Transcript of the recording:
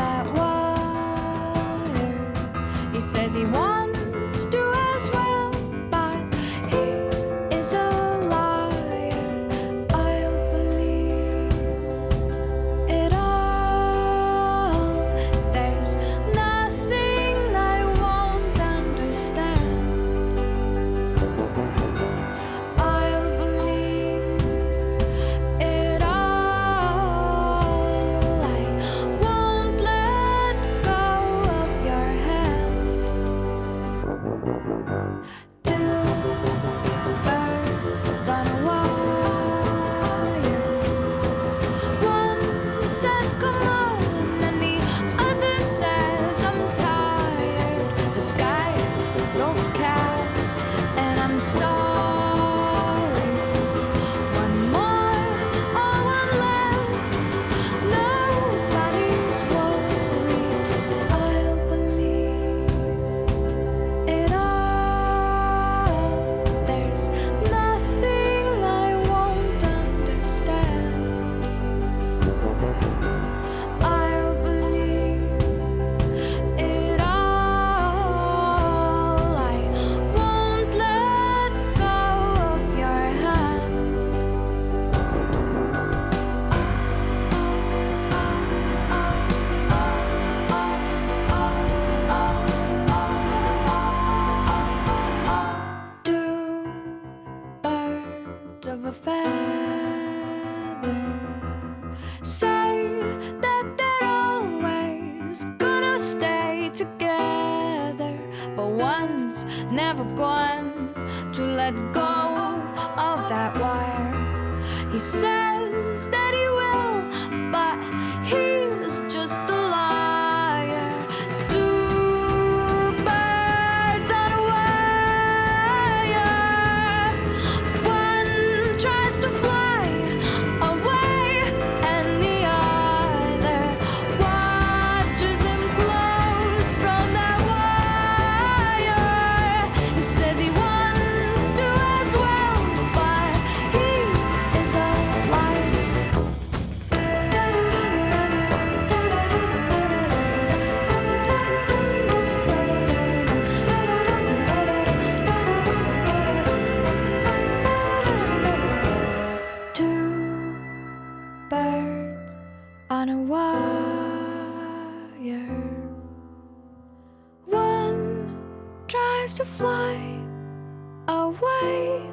that wire. He says he wants to as well, but he is a liar. I'll believe it all. There's nothing I won't understand. I'll believe it all. I won't let go of your hand. Two birds on a wire. One says come on, and the other says I'm tired. The sky is overcast, and I'm sorry. One more or one less, nobody's worried. I'll believe it all. There's nothing I won't understand. I'll believe it all. I won't let go of your hand. Two birds of a feather say that they're always gonna stay together, but one's never going to let go of that wire. He says that he will, but he's just a liar. Two birds on a wire. One tries to fly away, and the other watches him close from that wire. He says he wants to as well, but he is a liar. Two birds on a wire. One tries to fly away,